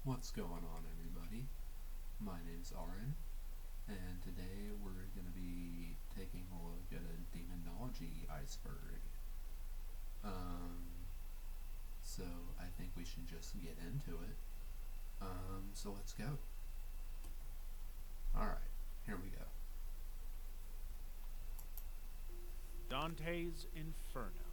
What's going on, everybody? My name's Auren, and today we're going to be taking a look at a Demonology Iceberg. So I think we should just get into it. So let's go. Alright, here we go. Dante's Inferno.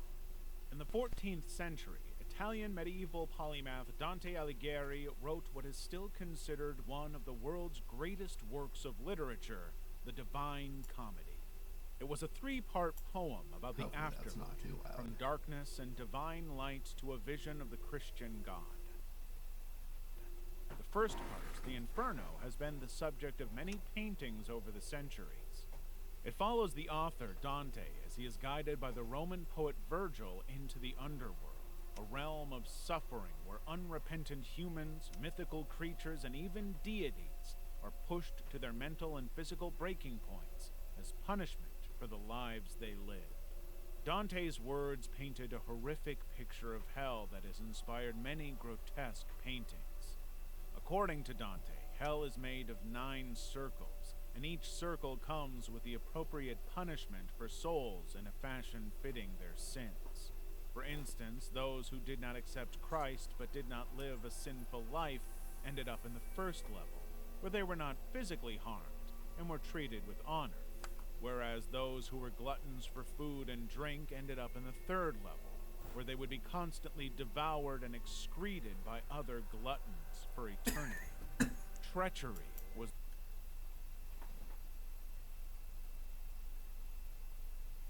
In the 14th century, Italian medieval polymath Dante Alighieri wrote what is still considered one of the world's greatest works of literature, the Divine Comedy. It was a three-part poem about the Hopefully that's not afterlife, too loud. from darkness and divine light to a vision of the Christian God. The first part, the Inferno, has been the subject of many paintings over the centuries. It follows the author, Dante, as he is guided by the Roman poet Virgil into the underworld, a realm of suffering where unrepentant humans, mythical creatures, and even deities are pushed to their mental and physical breaking points as punishment for the lives they live. Dante's words painted a horrific picture of hell that has inspired many grotesque paintings. According to Dante, hell is made of 9 circles, and each circle comes with the appropriate punishment for souls in a fashion fitting their sins. For instance, those who did not accept Christ but did not live a sinful life ended up in the first level, where they were not physically harmed and were treated with honor, whereas those who were gluttons for food and drink ended up in the third level, where they would be constantly devoured and excreted by other gluttons for eternity. Treachery was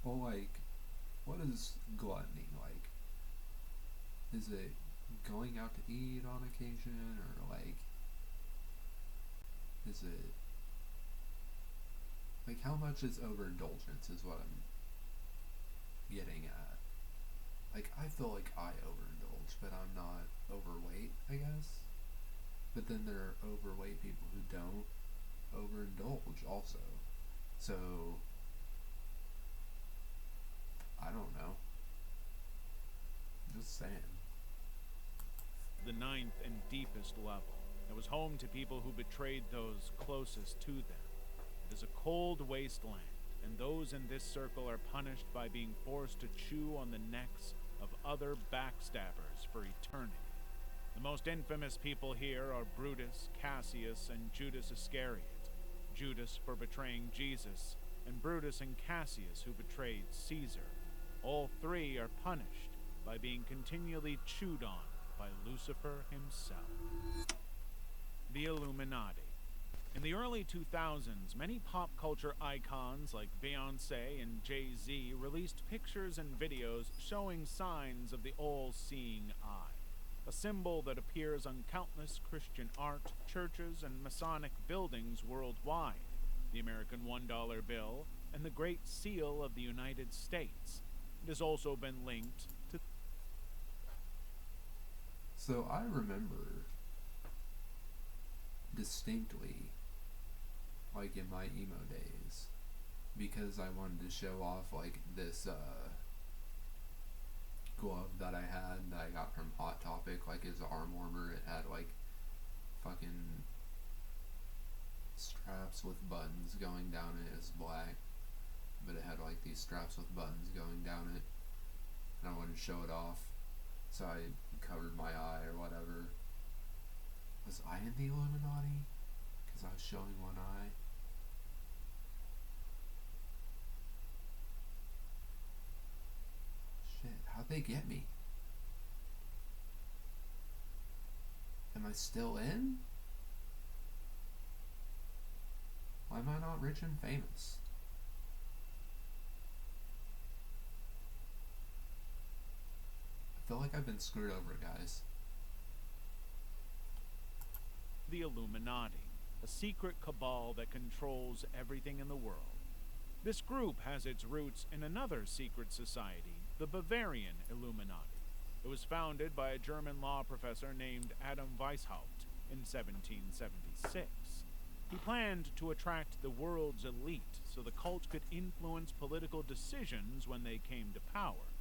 Well, what is gluttony like? Is it going out to eat on occasion, or is it how much is overindulgence is what I'm getting at. I feel like I overindulge, but I'm not overweight, I guess. But then there are overweight people who don't overindulge also. So, I don't know. Just saying. the 9th and deepest level. It was home to people who betrayed those closest to them. It is a cold wasteland, and those in this circle are punished by being forced to chew on the necks of other backstabbers for eternity. The most infamous people here are Brutus, Cassius, and Judas Iscariot. Judas for betraying Jesus, and Brutus and Cassius who betrayed Caesar. All 3 are punished by being continually chewed on by Lucifer himself. The Illuminati. In the early 2000s, many pop culture icons like Beyoncé and Jay-Z released pictures and videos showing signs of the all-seeing eye, a symbol that appears on countless Christian art, churches, and Masonic buildings worldwide, the American $1 bill, and the Great Seal of the United States. It has also been linked to... So I remember distinctly, in my emo days, because I wanted to show off, this, glove that I had that I got from Hot Topic, his arm warmer. It had, fucking straps with buttons going down it. It was black, but it had, these straps with buttons going down it, and I wanted to show it off, so I covered my eye or whatever. Was I in the Illuminati? Because I was showing one eye? Shit, how'd they get me? Am I still in? Why am I not rich and famous? I feel like I've been screwed over, guys. the Illuminati, a secret cabal that controls everything in the world. This group has its roots in another secret society, the Bavarian Illuminati. It was founded by a German law professor named Adam Weishaupt in 1776. He planned to attract the world's elite so the cult could influence political decisions when they came to power.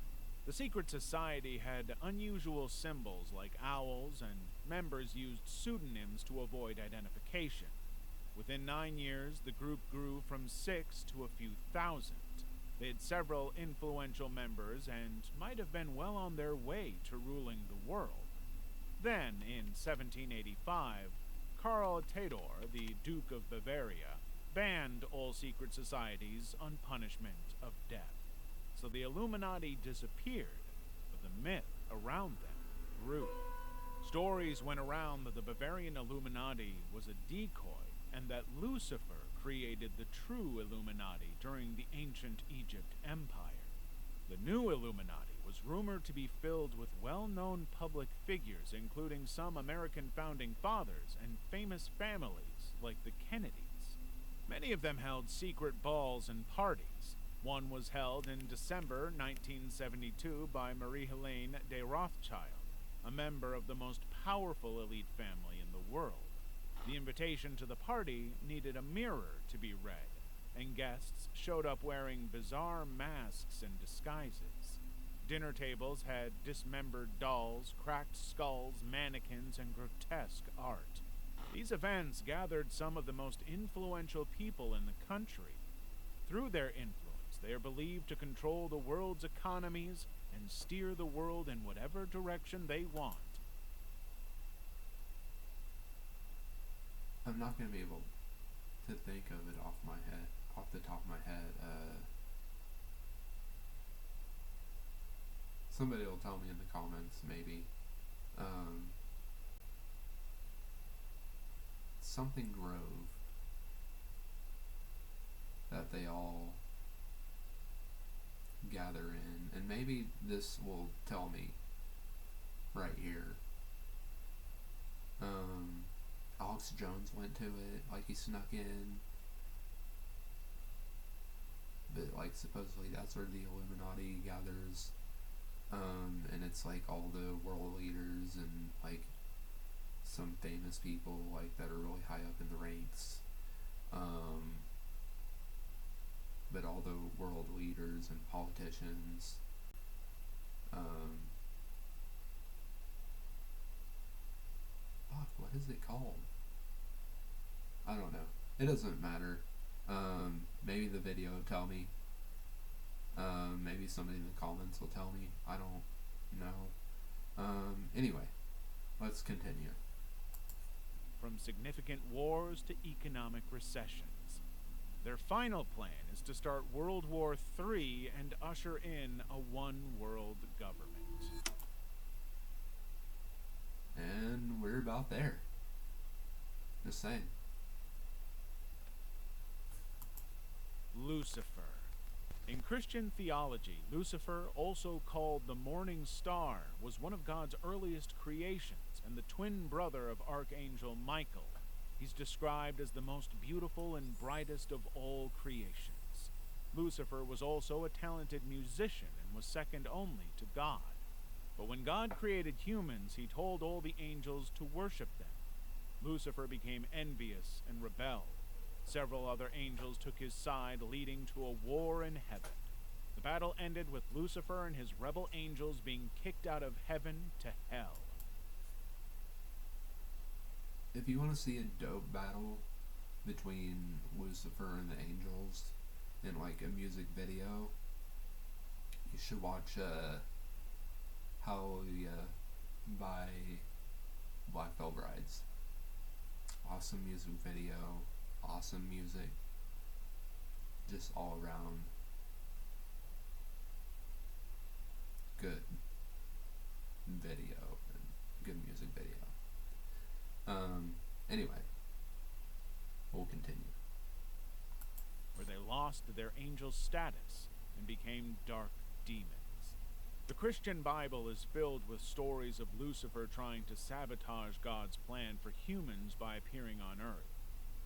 The secret society had unusual symbols like owls and members used pseudonyms to avoid identification. Within 9 years, the group grew from 6 to a few thousand. They had several influential members and might have been well on their way to ruling the world. Then, in 1785, Karl Theodor, the Duke of Bavaria, banned all secret societies on punishment of death. So the Illuminati disappeared, but the myth around them grew. Stories went around that the Bavarian Illuminati was a decoy and that Lucifer created the true Illuminati during the ancient Egypt Empire. The new Illuminati was rumored to be filled with well-known public figures, including some American founding fathers and famous families like the Kennedys. Many of them held secret balls and parties. One was held in December 1972 by Marie-Helene de Rothschild, a member of the most powerful elite family in the world. The invitation to the party needed a mirror to be read, and guests showed up wearing bizarre masks and disguises. Dinner tables had dismembered dolls, cracked skulls, mannequins, and grotesque art. These events gathered some of the most influential people in the country. Through their influence, they are believed to control the world's economies and steer the world in whatever direction they want. I'm not going to be able to think of it off the top of my head. Somebody will tell me in the comments, maybe. Something Grove that they all gather in, and maybe this will tell me right here. Alex Jones went to it, like he snuck in, but like supposedly that's where the Illuminati gathers, and it's like all the world leaders and like some famous people like that are really high up in the ranks, but all the world leaders and politicians, what is it called? I don't know. It doesn't matter. Maybe the video will tell me. Maybe somebody in the comments will tell me. I don't know. Anyway, let's continue. From significant wars to economic recessions. Their final plan is to start World War III and usher in a one-world government. And we're about there. Just saying. Lucifer. In Christian theology, Lucifer, also called the morning star, was one of God's earliest creations and the twin brother of Archangel Michael. He's described as the most beautiful and brightest of all creations. Lucifer was also a talented musician and was second only to God. But when God created humans, he told all the angels to worship them. Lucifer became envious and rebelled. Several other angels took his side, leading to a war in heaven. The battle ended with Lucifer and his rebel angels being kicked out of heaven to hell. If you want to see a dope battle between Lucifer and the angels in like a music video, you should watch Hallelujah by Black Veil Brides. Awesome music video, awesome music, just all around good video and good music video. Anyway, we'll continue. Where they lost their angel status and became dark demons. The Christian Bible is filled with stories of Lucifer trying to sabotage God's plan for humans by appearing on earth.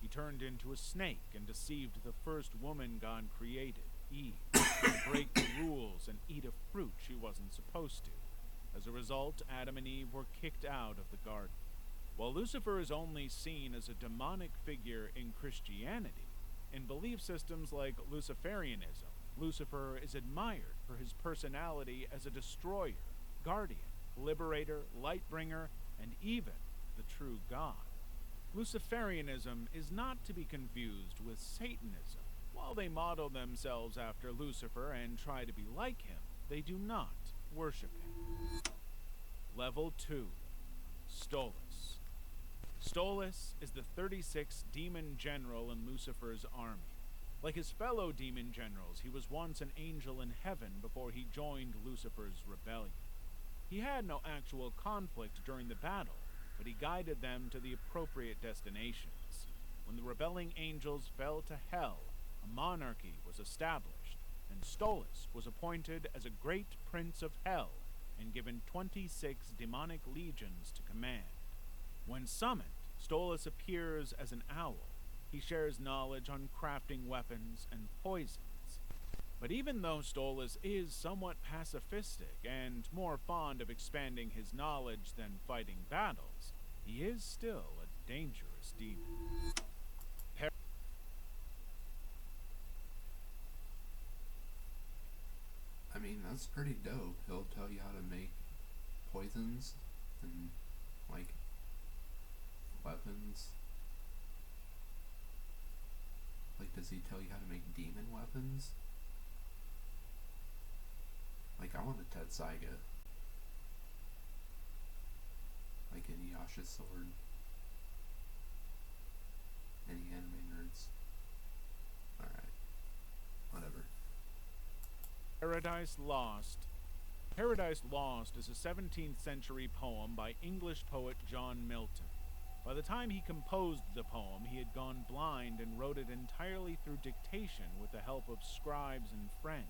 He turned into a snake and deceived the first woman God created, Eve, to break the rules and eat a fruit she wasn't supposed to. As a result, Adam and Eve were kicked out of the garden. While Lucifer is only seen as a demonic figure in Christianity, in belief systems like Luciferianism, Lucifer is admired for his personality as a destroyer, guardian, liberator, light bringer, and even true God. Luciferianism is not to be confused with Satanism. While they model themselves after Lucifer and try to be like him, they do not worship him. Level 2. Stolas. Stolas is the 36th demon general in Lucifer's army. Like his fellow demon generals, he was once an angel in heaven before he joined Lucifer's rebellion. He had no actual conflict during the battle, but he guided them to the appropriate destinations. When the rebelling angels fell to hell, a monarchy was established, and Stolas was appointed as a great prince of hell and given 26 demonic legions to command. When summoned, Stolas appears as an owl. He shares knowledge on crafting weapons and poisons. But even though Stolas is somewhat pacifistic and more fond of expanding his knowledge than fighting battles, he is still a dangerous demon. I mean, that's pretty dope. He'll tell you how to make poisons and, like, weapons. Like, does he tell you how to make demon weapons? Like, I want a Tetsaiga. Like Inuyasha's sword. Any anime nerds? Alright. Whatever. Paradise Lost. Paradise Lost is a 17th century poem by English poet John Milton. By the time he composed the poem, he had gone blind and wrote it entirely through dictation with the help of scribes and friends.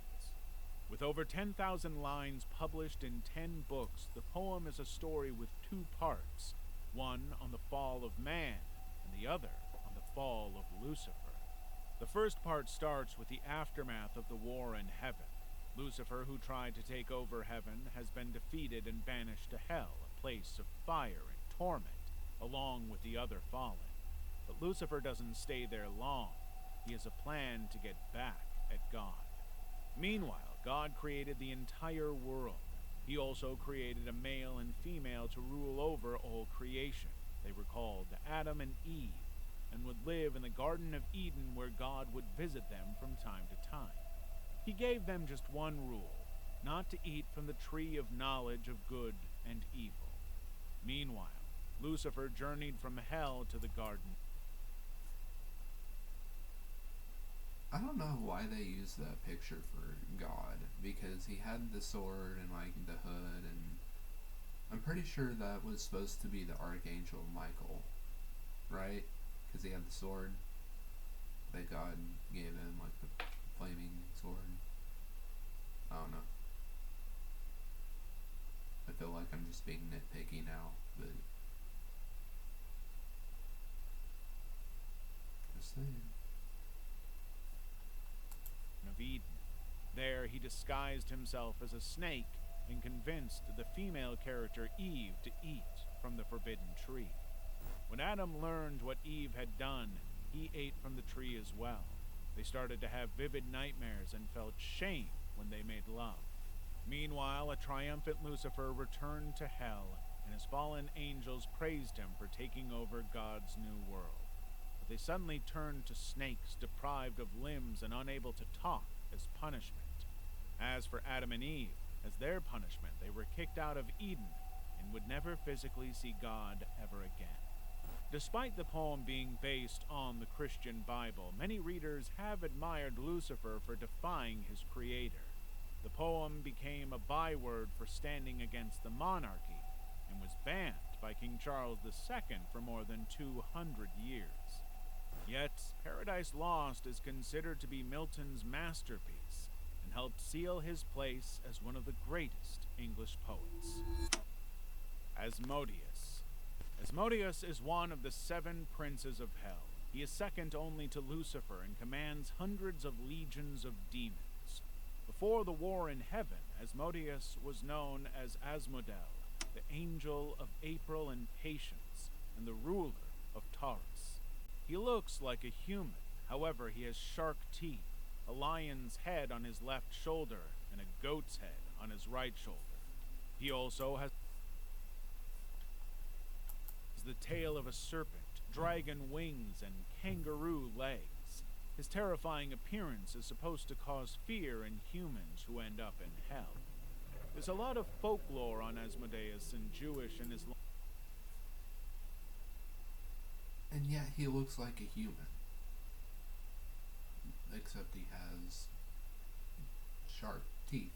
With over 10,000 lines published in 10 books, the poem is a story with 2 parts, one on the fall of man and the other on the fall of Lucifer. The first part starts with the aftermath of the war in heaven. Lucifer, who tried to take over heaven, has been defeated and banished to hell, a place of fire and torment, along with the other fallen. But Lucifer doesn't stay there long. He has a plan to get back at God. Meanwhile, God created the entire world. He also created a male and female to rule over all creation. They were called Adam and Eve, and would live in the Garden of Eden where God would visit them from time to time. He gave them just one rule, not to eat from the tree of knowledge of good and evil. Meanwhile, Lucifer journeyed from hell to the garden. I don't know why they used that picture for God, because he had the sword and, like, the hood, and I'm pretty sure that was supposed to be the Archangel Michael, right? Because he had the sword that God gave him, like the flaming sword. I don't know. I feel like I'm just being nitpicky now, but just saying. Of Eden. There he disguised himself as a snake and convinced the female character Eve to eat from the forbidden tree. When Adam learned what Eve had done, he ate from the tree as well. They started to have vivid nightmares and felt shame when they made love. Meanwhile, a triumphant Lucifer returned to hell, and his fallen angels praised him for taking over God's new world. But they suddenly turned to snakes deprived of limbs and unable to talk as punishment. As for Adam and Eve, as their punishment, they were kicked out of Eden and would never physically see God ever again. Despite the poem being based on the Christian Bible, many readers have admired Lucifer for defying his creator. The poem became a byword for standing against the monarchy and was banned by King Charles II for more than 200 years. Yet, Paradise Lost is considered to be Milton's masterpiece and helped seal his place as one of the greatest English poets. Asmodeus. Asmodeus is one of the 7 princes of hell. He is second only to Lucifer and commands hundreds of legions of demons. Before the war in heaven, Asmodeus was known as Asmodel, the angel of April and patience, and the ruler of Taurus. He looks like a human, however he has shark teeth, a lion's head on his left shoulder, and a goat's head on his right shoulder. He also has the tail of a serpent, dragon wings, and kangaroo legs. His terrifying appearance is supposed to cause fear in humans who end up in hell. There's a lot of folklore on Asmodeus in Jewish and Islamic. And yet he looks like a human. Except he has sharp teeth.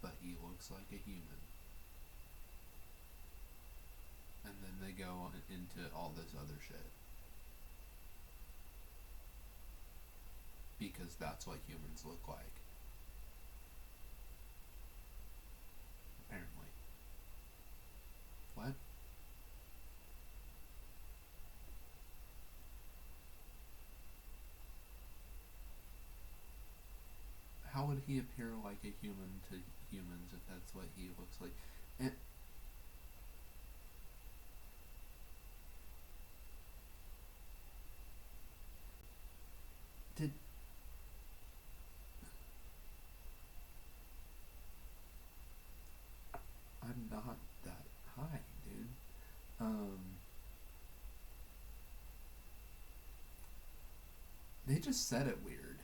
But he looks like a human. And then they go on into all this other shit. Because that's what humans look like. Apparently. What? How would he appear like a human to humans if that's what he looks like? And did I'm not that high, dude. They just said it weird.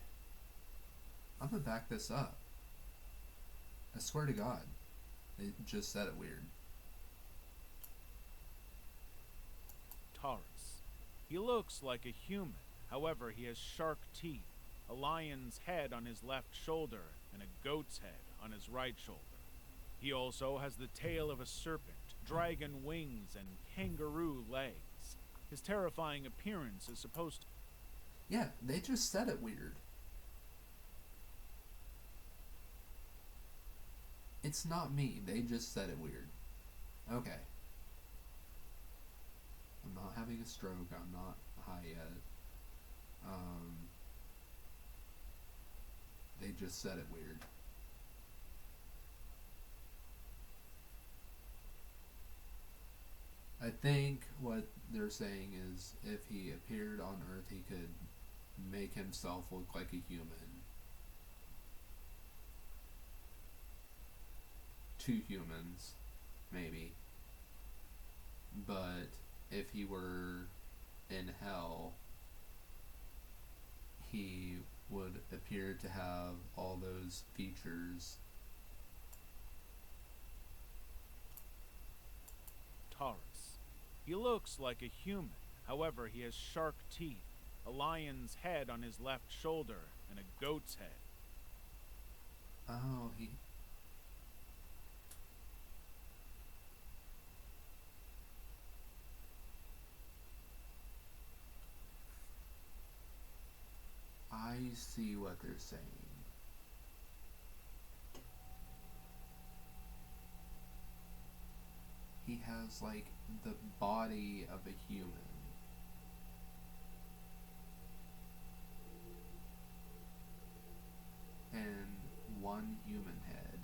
I'm gonna back this up. I swear to God, they just said it weird. Taurus. He looks like a human, however, he has shark teeth, a lion's head on his left shoulder, and a goat's head on his right shoulder. He also has the tail of a serpent, dragon wings, and kangaroo legs. His terrifying appearance is supposed to. Yeah, they just said it weird. It's not me, they just said it weird. Okay. I'm not having a stroke, I'm not high yet. They just said it weird. I think what they're saying is if he appeared on Earth, he could make himself look like a human. To humans, maybe. But if he were in hell, he would appear to have all those features. Taurus. He looks like a human, however, he has shark teeth, a lion's head on his left shoulder, and a goat's head. Oh, I see what they're saying. He has, like, the body of a human. And one human head.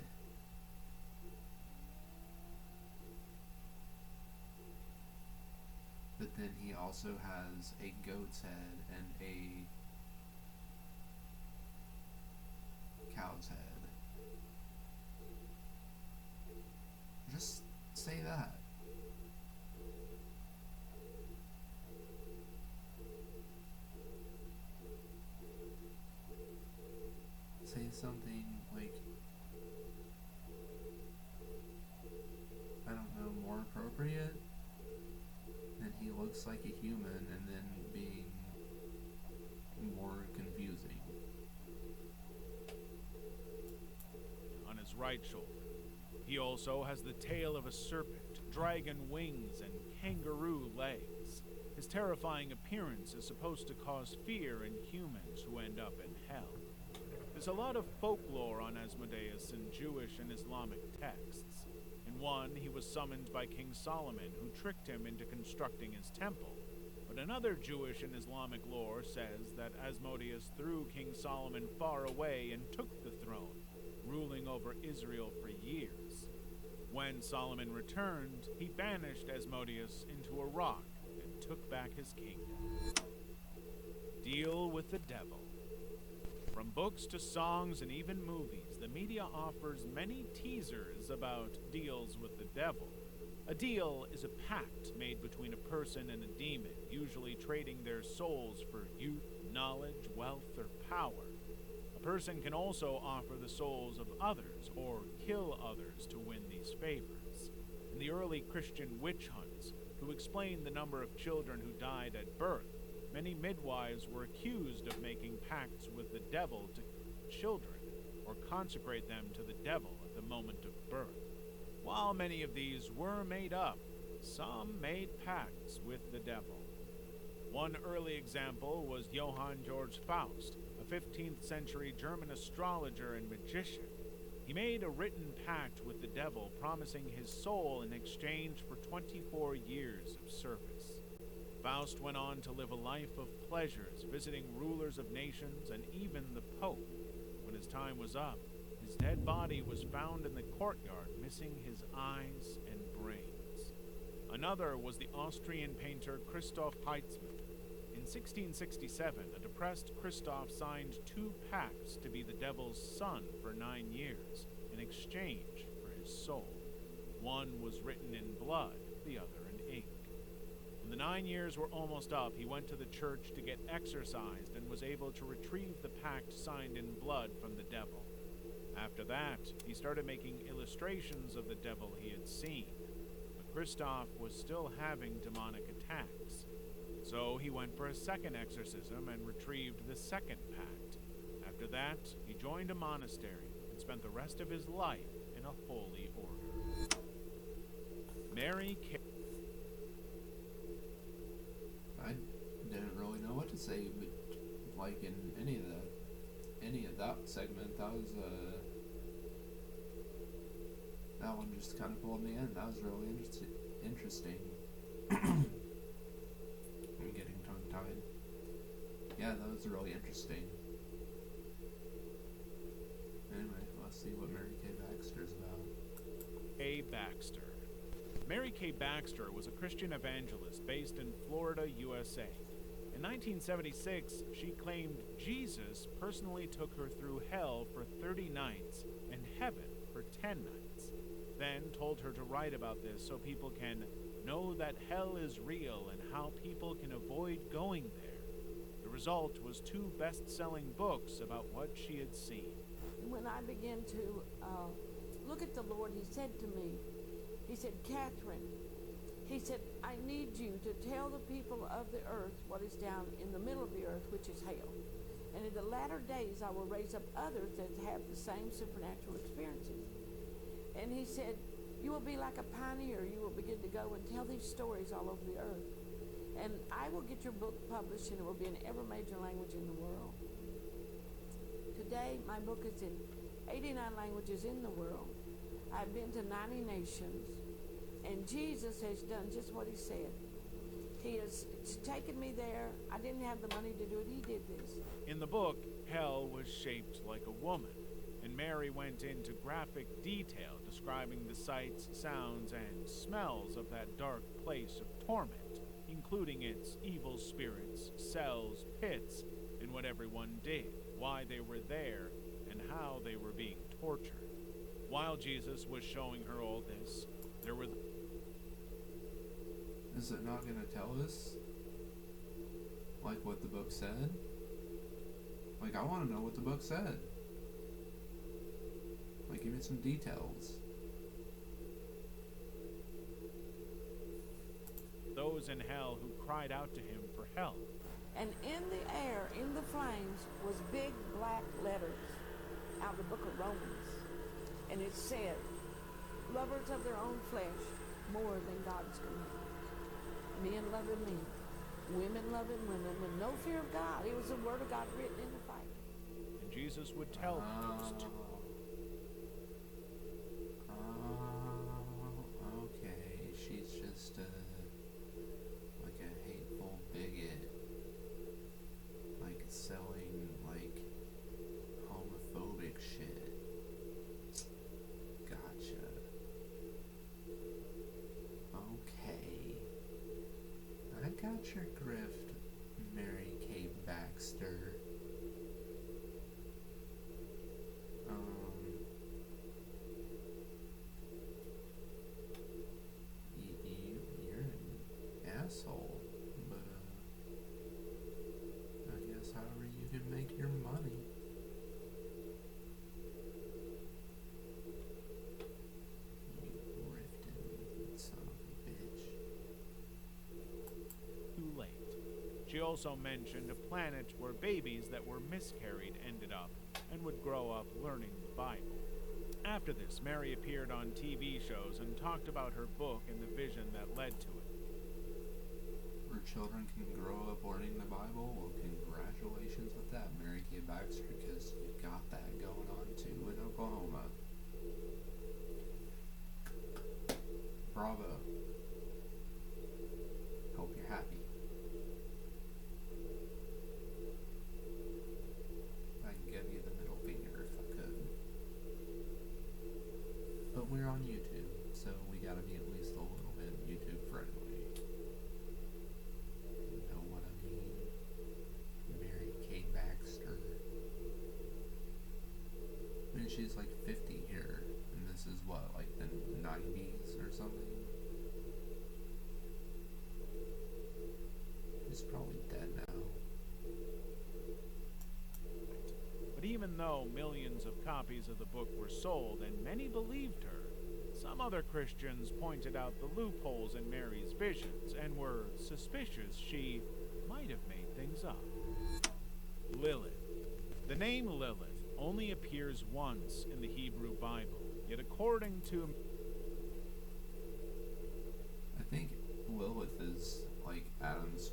But then he also has a goat's head and a cow's head. Just say that. Say something like, I don't know, more appropriate than he looks like a human and then being more confusing. On his right shoulder. He also has the tail of a serpent, dragon wings, and kangaroo legs. His terrifying appearance is supposed to cause fear in humans who end up in hell. There's a lot of folklore on Asmodeus in Jewish and Islamic texts. In one, he was summoned by King Solomon, who tricked him into constructing his temple. But another Jewish and Islamic lore says that Asmodeus threw King Solomon far away and took the throne, ruling over Israel for years. When Solomon returned, he banished Asmodeus into a rock and took back his kingdom. Deal with the devil. From books to songs and even movies, the media offers many teasers about deals with the devil. A deal is a pact made between a person and a demon, usually trading their souls for youth, knowledge, wealth, or power. A person can also offer the souls of others or kill others to win these favors. In the early Christian witch hunts, to explain the number of children who died at birth, many midwives were accused of making pacts with the devil to kill children or consecrate them to the devil at the moment of birth. While many of these were made up, some made pacts with the devil. One early example was Johann Georg Faust, a 15th century German astrologer and magician. He made a written pact with the devil, promising his soul in exchange for 24 years of service. Faust went on to live a life of pleasures, visiting rulers of nations and even the Pope. When his time was up, his dead body was found in the courtyard, missing his eyes and brains. Another was the Austrian painter Christoph Heitzmann. In 1667, a depressed Christoph signed 2 pacts to be the devil's son for 9 years in exchange for his soul. One was written in blood, the other in ink. When the 9 years were almost up, he went to the church to get exorcised and was able to retrieve the pact signed in blood from the devil. After that, he started making illustrations of the devil he had seen, but Christoph was still having demonic attacks. So he went for a second exorcism and retrieved the second pact. After that, he joined a monastery and spent the rest of his life in a holy order. Mary K. I didn't really know what to say, but like in any of that segment, that one just kind of pulled me in. That was really interesting. I'm getting tongue-tied. Yeah, that was really interesting. Anyway, let's see what Mary Kay Baxter's about. A. Baxter. Mary Kay Baxter was a Christian evangelist based in Florida, USA. In 1976, she claimed Jesus personally took her through hell for 30 nights and heaven for 10 nights, then told her to write about this so people can know that hell is real and how people can avoid going there. The result was 2 best-selling books about what she had seen. When I began to look at the Lord, he said to me, he said, Catherine, he said, I need you to tell the people of the earth what is down in the middle of the earth, which is hell. And in the latter days, I will raise up others that have the same supernatural experiences. And he said, you will be like a pioneer. You will begin to go and tell these stories all over the earth. And I will get your book published, and it will be in every major language in the world. Today, my book is in 89 languages in the world. I've been to 90 nations, and Jesus has done just what he said. He has taken me there. I didn't have the money to do it. He did this. In the book, hell was shaped like a woman, and Mary went into graphic detail describing the sights, sounds, and smells of that dark place of torment, including its evil spirits, cells, pits, and what everyone did, why they were there, and how they were being tortured. While Jesus was showing her all this, there were... Is it not going to tell us, like, what the book said? Like, I want to know what the book said. Like, give me some details. those in hell who cried out to him for help. And in the air, in the flames, was big black letters out of the book of Romans. And it said, lovers of their own flesh more than God's commandments. Men loving men, women loving women, with no fear of God. It was the word of God written in the fire. And Jesus would tell them this too. Okay, she's just like a hateful bigot, like selling like homophobic shit. Gotcha. Okay, I got your grift, Mary Kay Baxter. asshole. But, I guess however you can make your money. You riftin' son of a bitch. Too late. She also mentioned a planet where babies that were miscarried ended up and would grow up learning the Bible. After this, Mary appeared on TV shows and talked about her book and the vision that led to it. Where children can grow up learning the Bible? Well, congratulations with that, Mary Kay Baxter, because you got that going on too in Oklahoma. Bravo. Hope you're happy. I can give you the middle finger if I could. But we're on YouTube, so we gotta be at least a little bit YouTube friendly. You know what I mean? Mary Kay Baxter. I mean, she's like 50 here, and this is what, like the 90s or something? She's probably dead now. But even though millions of copies of the book were sold and many believed her, some other Christians pointed out the loopholes in Mary's visions and were suspicious she might have made things up. Lilith. The name Lilith only appears once in the Hebrew Bible, yet according to... I think Lilith is like Adam's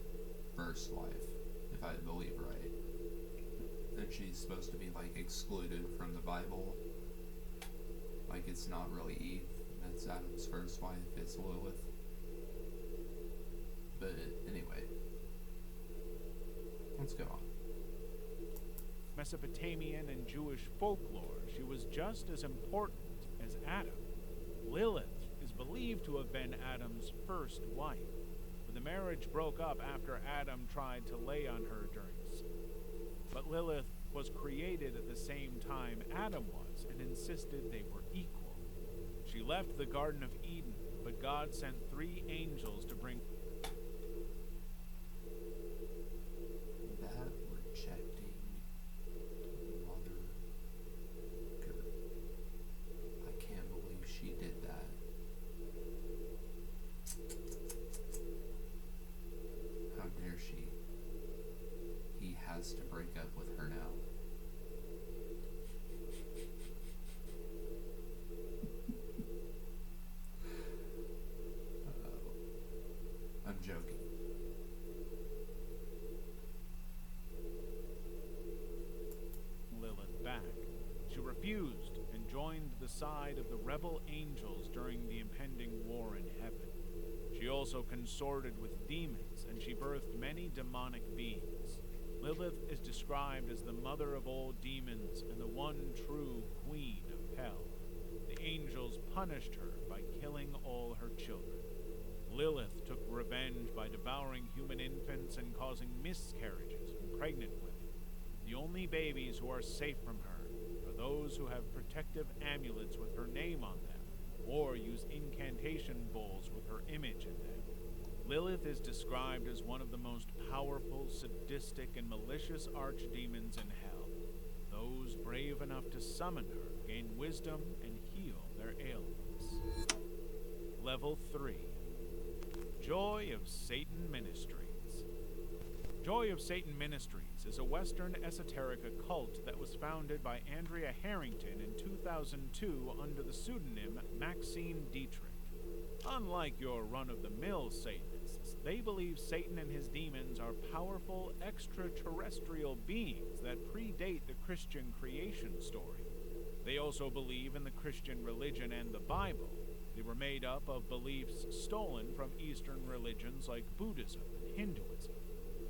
first wife, if I believe right. And she's supposed to be like excluded from the Bible. Like it's not really Eve, that's Adam's first wife, it's Lilith. But anyway, let's go on. Mesopotamian and Jewish folklore, she was just as important as Adam. Lilith is believed to have been Adam's first wife, but the marriage broke up after Adam tried to lay on her during sin. But Lilith was created at the same time Adam was and insisted they were equal. She left the Garden of Eden, but God sent 3 angels to bring That rejecting mother. I can't believe she did that. How dare she? He has to break up with her now. I'm joking. Lilith back. She refused and joined the side of the rebel angels during the impending war in heaven. She also consorted with demons, and she birthed many demonic beings. Lilith is described as the mother of all demons and the one true queen of hell. The angels punished her by killing all her children. Lilith took revenge by devouring human infants and causing miscarriages in pregnant women. The only babies who are safe from her are those who have protective amulets with her name on them, or use incantation bowls with her image in them. Lilith is described as one of the most powerful, sadistic, and malicious archdemons in hell. Those brave enough to summon her gain wisdom and heal their ailments. Level 3. Joy of Satan Ministries. Joy of Satan Ministries is a Western esoteric occult that was founded by Andrea Harrington in 2002 under the pseudonym Maxine Dietrich. Unlike your run-of-the-mill Satanists, they believe Satan and his demons are powerful extraterrestrial beings that predate the Christian creation story. They also believe in the Christian religion and the Bible. They were made up of beliefs stolen from Eastern religions like Buddhism and Hinduism.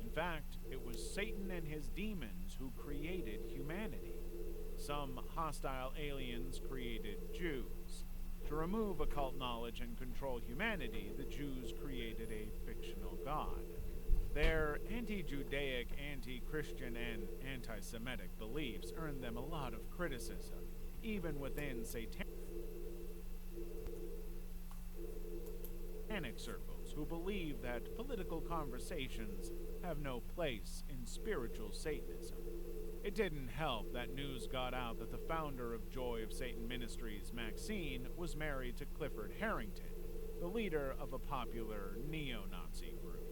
In fact, it was Satan and his demons who created humanity. Some hostile aliens created Jews. To remove occult knowledge and control humanity, the Jews created a fictional god. Their anti-Judaic, anti-Christian, and anti-Semitic beliefs earned them a lot of criticism, even within satanic circles, who believe that political conversations have no place in spiritual Satanism. It didn't help that news got out that the founder of Joy of Satan Ministries, Maxine, was married to Clifford Harrington, the leader of a popular neo-Nazi group.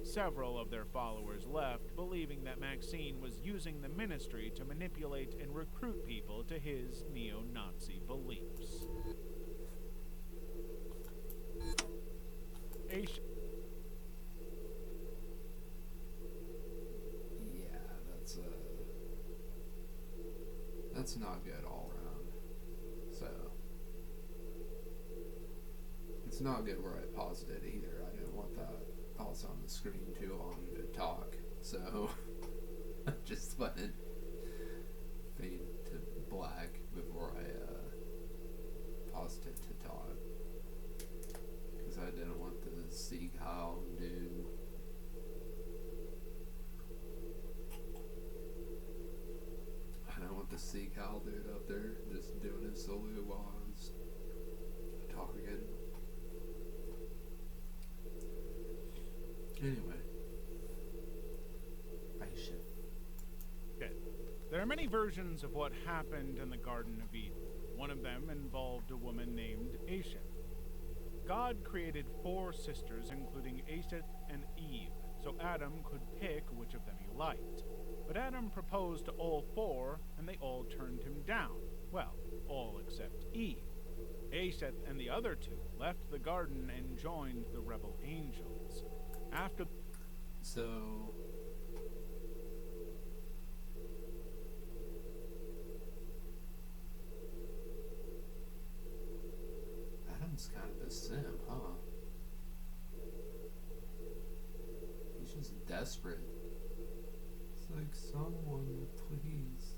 Several of their followers left, believing that Maxine was using the ministry to manipulate and recruit people to his neo-Nazi beliefs. Yeah, that's not good all around. So it's not good where I paused it either. I didn't want that pause on the screen too long to talk, so I just let it fade to black before I paused it to talk, because I didn't want the Seagull dude. I don't want the Seagull dude up there just doing his solo while I was talking. Anyway, Aisha. There are many versions of what happened in the Garden of Eden. One of them involved a woman named Aisheth. God created 4 sisters, including Aisheth and Eve, so Adam could pick which of them he liked. But Adam proposed to all 4, and they all turned him down. Well, all except Eve. Aisheth and the other 2 left the garden and joined the rebel angels. After... So... Adam's kind of a simp, huh? He's just desperate. It's like, someone, please.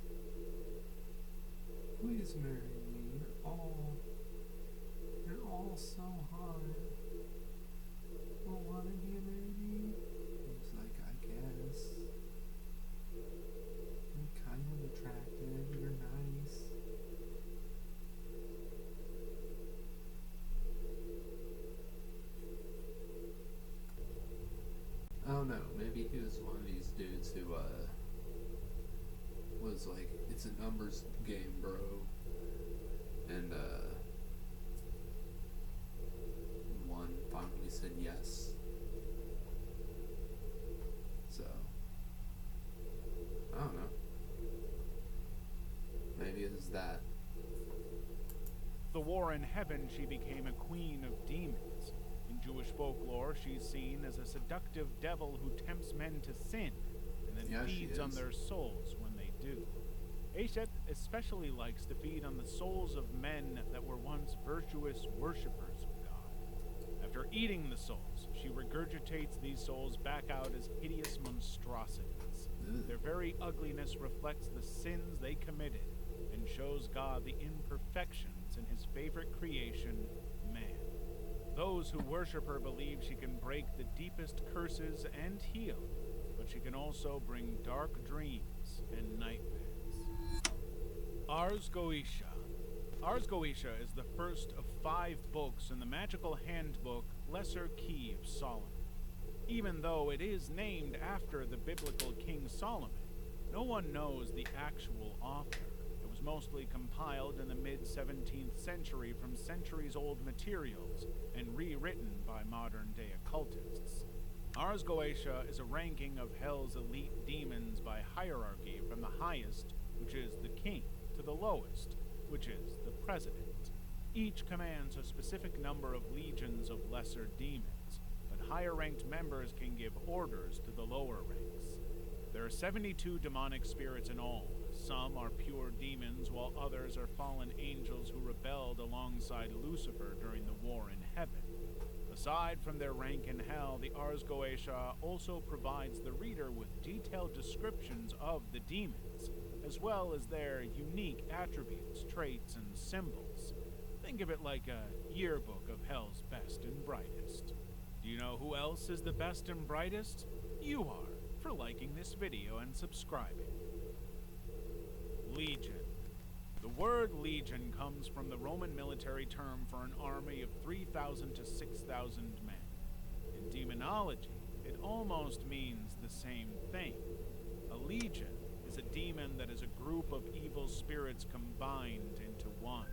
Please marry me. You're all so hot. Well, why did you marry me? He's like, I guess. You're kind of attractive. You're nice. I don't know, maybe he was one of these dudes who, was like, it's a numbers game, bro. And, one finally said yes. So, I don't know. Maybe it was that. the war in heaven, she became a queen of demons. In Jewish folklore, she's seen as a seductive devil who tempts men to sin, and then feeds on their souls when they do. Aisheth especially likes to feed on the souls of men that were once virtuous worshippers of God. After eating the souls, she regurgitates these souls back out as hideous monstrosities. Their very ugliness reflects the sins they committed and shows God the imperfections in his favorite creation, man. Those who worship her believe she can break the deepest curses and heal, but she can also bring dark dreams and nightmares. Ars Goetia. Ars Goetia is the first of 5 books in the magical handbook Lesser Key of Solomon. Even though it is named after the biblical King Solomon, no one knows the actual author. It was mostly compiled in the mid-17th century from centuries-old materials and rewritten by modern-day occultists. Ars Goetia is a ranking of Hell's elite demons by hierarchy from the highest, which is the king, to the lowest, which is the president. Each commands a specific number of legions of lesser demons, but higher-ranked members can give orders to the lower ranks. There are 72 demonic spirits in all. Some are pure demons, while others are fallen angels who rebelled alongside Lucifer during the war in heaven. Aside from their rank in hell, the Ars Goetia also provides the reader with detailed descriptions of the demons, as well as their unique attributes, traits, and symbols. Think of it like a yearbook of Hell's best and brightest. Do you know who else is the best and brightest? You are, for liking this video and subscribing. Legion. The word legion comes from the Roman military term for an army of 3,000 to 6,000 men. In demonology, it almost means the same thing. A legion is a demon that is a group of evil spirits combined into one.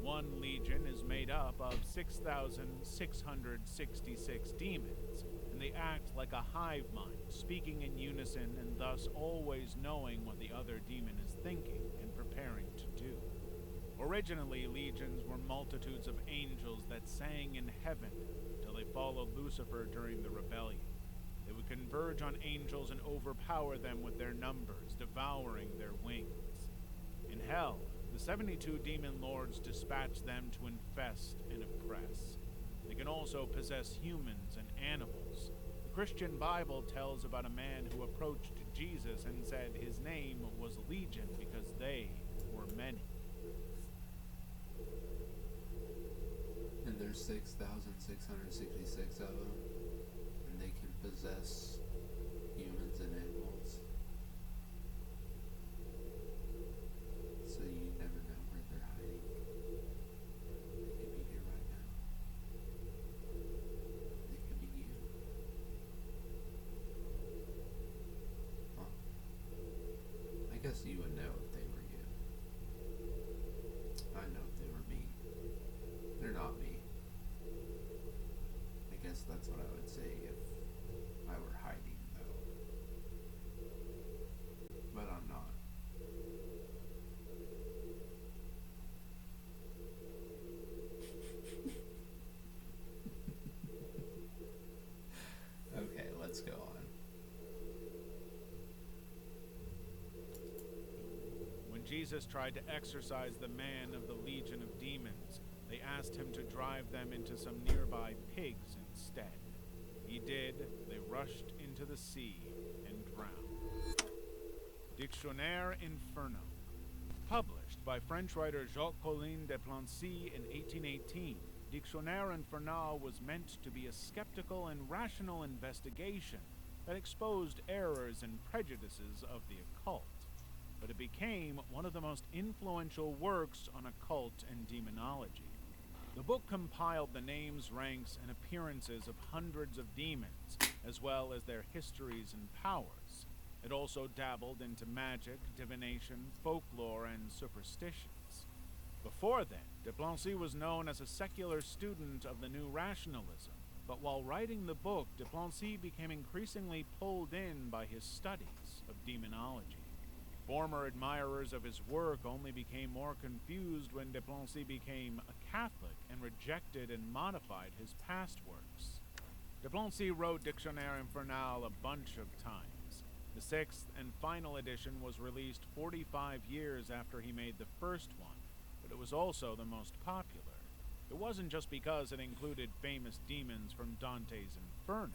One legion is made up of 6,666 demons, and they act like a hive mind, speaking in unison and thus always knowing what the other demon is thinking and preparing to do. Originally, legions were multitudes of angels that sang in heaven till they followed Lucifer during the rebellion. They would converge on angels and overpower them with their numbers, devouring their wings. In hell, the 72 demon lords dispatch them to infest and oppress. They can also possess humans and animals. The Christian Bible tells about a man who approached Jesus and said his name was Legion because they were many. And there's 6,666 of them, and they can possess humans and animals. So you never know where they're hiding. They could be here right now. They could be you. Huh. I guess you would know if they were you. I know if they were me. They're not me. I guess that's what I would say if I were hiding, though. But I'm not. Okay, let's go on. When Jesus tried to exorcise the man of the legion of demons, they asked him to drive them into some nearby pigs instead. He did. They rushed into the sea and drowned. Dictionnaire Inferno. Published by French writer Jacques-Collin de Plancy in 1818, Dictionnaire Infernal was meant to be a skeptical and rational investigation that exposed errors and prejudices of the occult, but it became one of the most influential works on occult and demonology. The book compiled the names, ranks, and appearances of hundreds of demons, as well as their histories and powers. It also dabbled into magic, divination, folklore, and superstitions. Before then, de Plancy was known as a secular student of the New Rationalism, but while writing the book, de Plancy became increasingly pulled in by his studies of demonology. Former admirers of his work only became more confused when de Plancy became a Catholic and rejected and modified his past works. De Plancy wrote Dictionnaire Infernal a bunch of times. The sixth and final edition was released 45 years after he made the first one, but it was also the most popular. It wasn't just because it included famous demons from Dante's Inferno.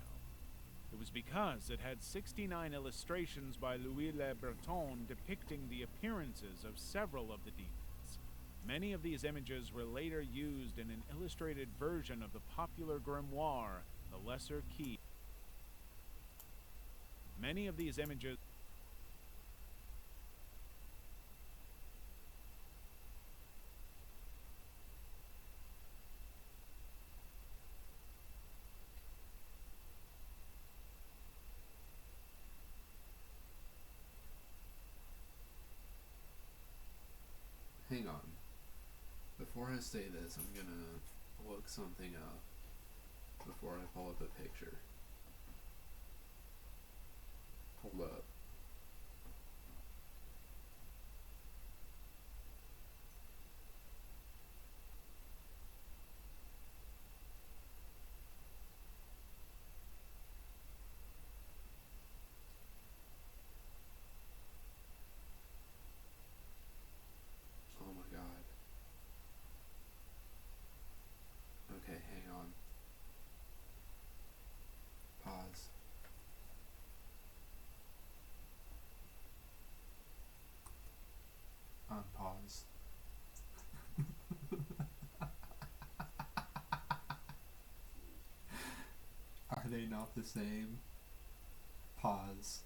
It was because it had 69 illustrations by Louis Le Breton depicting the appearances of several of the demons. Many of these images were later used in an illustrated version of the popular grimoire, The Lesser Key. Many of these images Hang on. Before I say this, I'm gonna look something up before I pull up a picture. Hold up. Oh my god. Okay, hang on. Pause. Unpause. Are they not the same? Pause.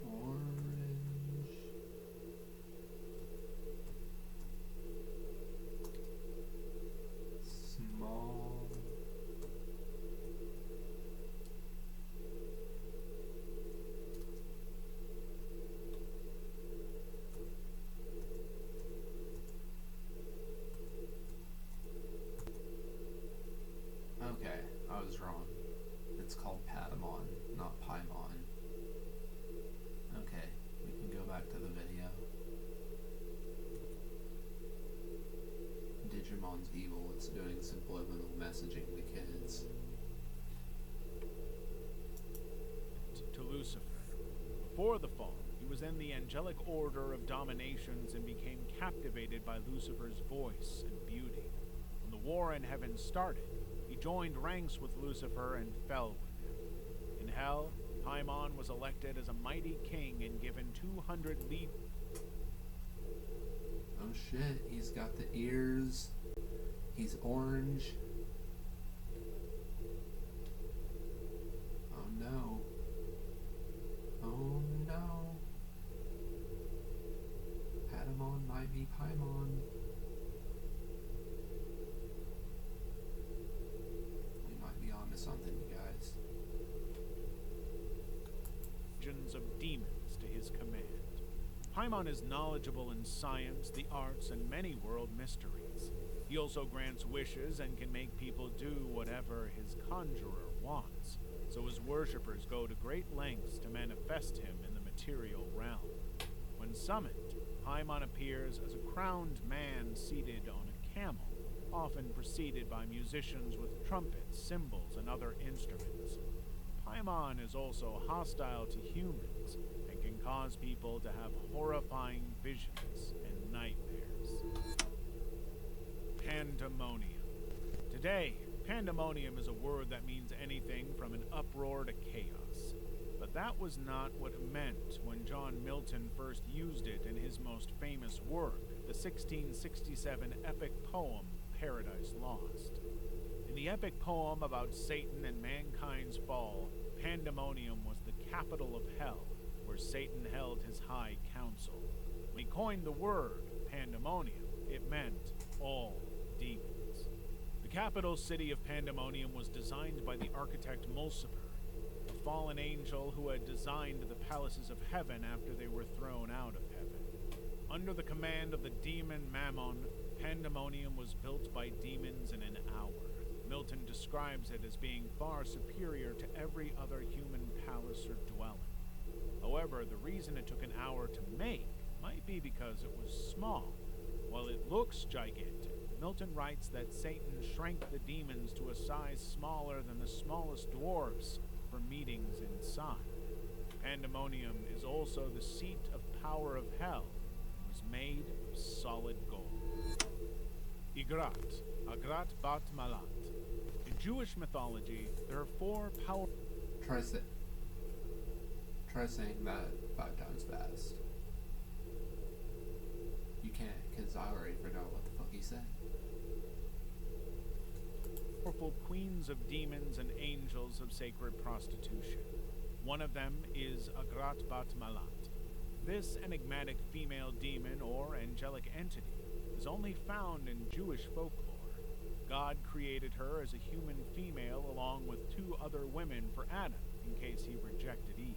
Auren. Paimon's evil. It's doing subliminal messaging to kids. To Lucifer. Before the fall, he was in the angelic order of dominations and became captivated by Lucifer's voice and beauty. When the war in heaven started, he joined ranks with Lucifer and fell with him. In hell, Paimon was elected as a mighty king and given 200 lead. Oh shit, he's got the ears. He's orange. Oh no. Oh no. Patamon might be Paimon. We might be onto something, you guys. Of demons to his command. Paimon is knowledgeable in science, the arts, and many world mysteries. He also grants wishes and can make people do whatever his conjurer wants, so his worshippers go to great lengths to manifest him in the material realm. When summoned, Paimon appears as a crowned man seated on a camel, often preceded by musicians with trumpets, cymbals, and other instruments. Paimon is also hostile to humans and can cause people to have horrifying visions and nightmares. Pandemonium. Today, pandemonium is a word that means anything from an uproar to chaos. But that was not what it meant when John Milton first used it in his most famous work, the 1667 epic poem Paradise Lost. In the epic poem about Satan and mankind's fall, Pandemonium was the capital of hell, where Satan held his high council. When he coined the word Pandemonium, it meant all demons. The capital city of Pandemonium was designed by the architect Mulciber, a fallen angel who had designed the palaces of heaven after they were thrown out of heaven. Under the command of the demon Mammon, Pandemonium was built by demons in an hour. Milton describes it as being far superior to every other human palace or dwelling. However, the reason it took an hour to make might be because it was small. While it looks gigantic, Milton writes that Satan shrank the demons to a size smaller than the smallest dwarfs for meetings inside. Pandemonium is also the seat of power of hell and was made of solid gold. Igrat, Agrat Bat Malat. In Jewish mythology, there are four power... Try saying that 5 times fast. You can't, because I already forgot what the fuck he said. Powerful queens of demons and angels of sacred prostitution. One of them is Agrat Bat Malat. This enigmatic female demon or angelic entity is only found in Jewish folklore. God created her as a human female along with 2 other women for Adam in case he rejected Eve.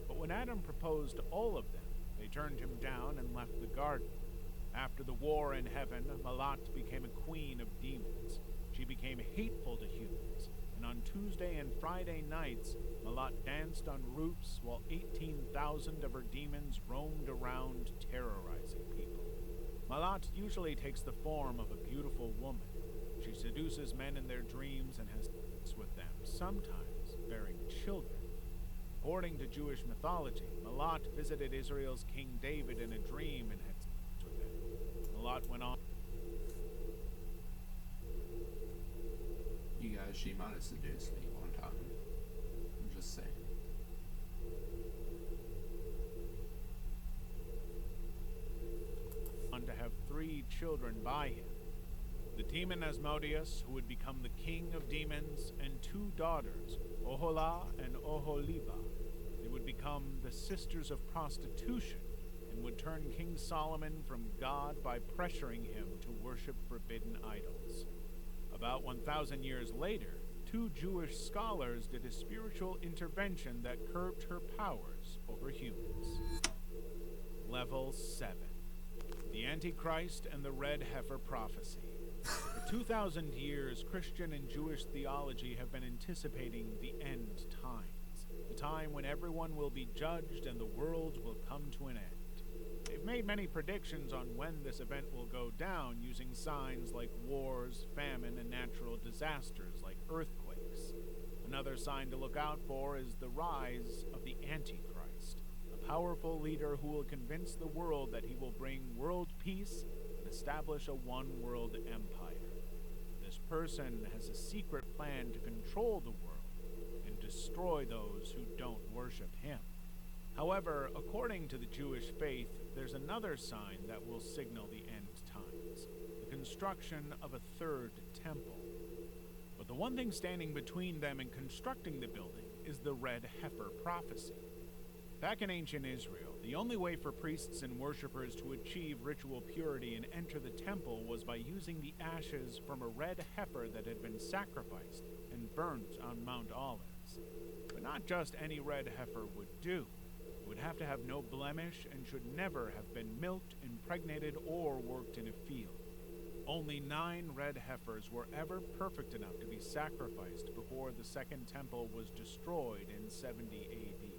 But when Adam proposed to all of them, they turned him down and left the garden. After the war in heaven, Malat became a queen of demons. She became hateful to humans, and on Tuesday and Friday nights, Malat danced on roofs while 18,000 of her demons roamed around terrorizing people. Malat usually takes the form of a beautiful woman. She seduces men in their dreams and has sex with them, sometimes bearing children. According to Jewish mythology, Malat visited Israel's King David in a dream and had sex with him. Malat went on. You guys, she might have seduced me one time. I'm just saying. On to have 3 children by him. The demon Asmodeus, who would become the king of demons, and 2 daughters, Oholah and Oholiba. They would become the sisters of prostitution and would turn King Solomon from God by pressuring him to worship forbidden idols. About 1,000 years later, 2 Jewish scholars did a spiritual intervention that curbed her powers over humans. Level 7. The Antichrist and the Red Heifer Prophecy. For 2,000 years, Christian and Jewish theology have been anticipating the end times, the time when everyone will be judged and the world will come to an end. They've made many predictions on when this event will go down using signs like wars, famine, and natural disasters like earthquakes. Another sign to look out for is the rise of the Antichrist, a powerful leader who will convince the world that he will bring world peace and establish a one-world empire. This person has a secret plan to control the world and destroy those who don't worship him. However, according to the Jewish faith, there's another sign that will signal the end times, the construction of a third temple. But the one thing standing between them and constructing the building is the red heifer prophecy. Back in ancient Israel, the only way for priests and worshippers to achieve ritual purity and enter the temple was by using the ashes from a red heifer that had been sacrificed and burnt on Mount Olives. But not just any red heifer would do. It would have to have no blemish and should never have been milked, impregnated, or worked in a field. Only 9 red heifers were ever perfect enough to be sacrificed before the Second Temple was destroyed in 70 AD.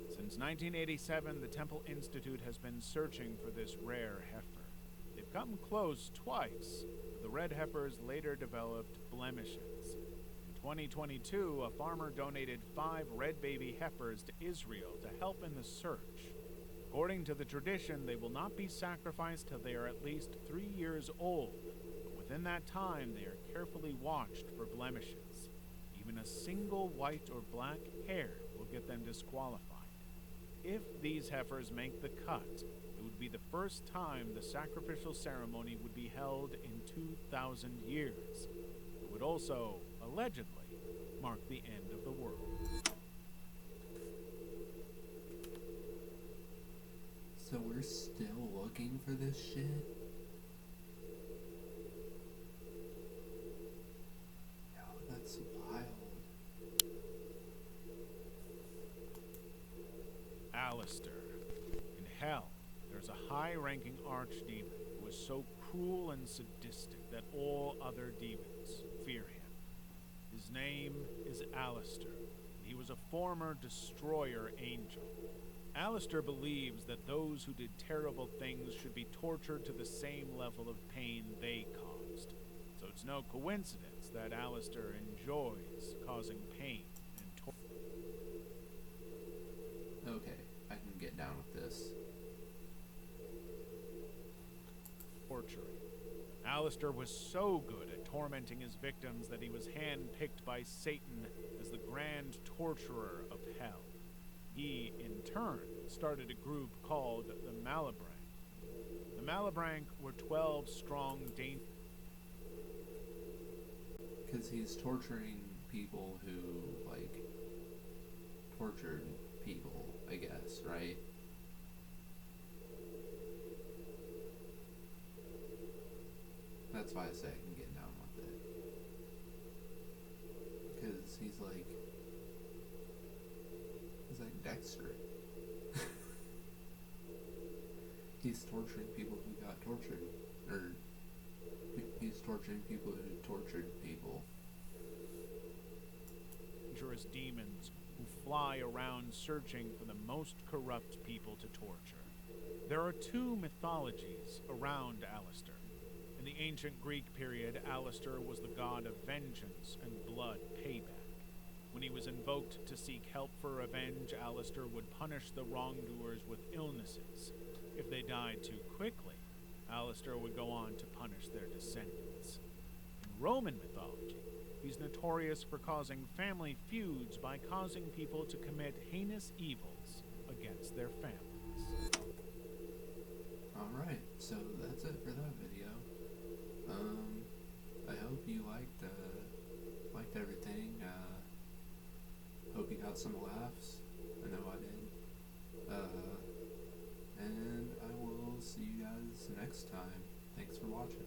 Since 1987, the Temple Institute has been searching for this rare heifer. They've come close twice, but the red heifers later developed blemishes. In 2022, a farmer donated 5 red baby heifers to Israel to help in the search. According to the tradition, they will not be sacrificed till they are at least 3 years old, but within that time they are carefully watched for blemishes. Even a single white or black hair will get them disqualified. If these heifers make the cut, it would be the first time the sacrificial ceremony would be held in 2,000 years. It would also, allegedly, mark the end of the world. So we're still looking for this shit? Yo, that's wild. Alistair. In hell, there's a high-ranking archdemon who is so cruel and sadistic that all other demons fear him. His name is Alistair, and he was a former destroyer angel. Alistair believes that those who did terrible things should be tortured to the same level of pain they caused. So it's no coincidence that Alistair enjoys causing pain and Okay, I can get down with this. torturing. Alistair was so good at tormenting his victims that he was handpicked by Satan as the grand torturer of hell. He, in turn, started a group called the Malebranche. The Malebranche were 12 strong, Because he's torturing people who, tortured people, I guess, right? That's why I say I can get down with it. Because he's like Dexter. He's torturing people who got tortured. Or he's torturing people who tortured people. dangerous demons who fly around searching for the most corrupt people to torture. There are 2 mythologies around Alistair. In the ancient Greek period, Alistair was the god of vengeance and blood payback. When he was invoked to seek help for revenge, Alistair would punish the wrongdoers with illnesses. If they died too quickly, Alistair would go on to punish their descendants. In Roman mythology, he's notorious for causing family feuds by causing people to commit heinous evils against their families. Alright, so that's it for that video. I hope you liked everything. Hope you got some laughs. I know I did. And I will see you guys next time. Thanks for watching.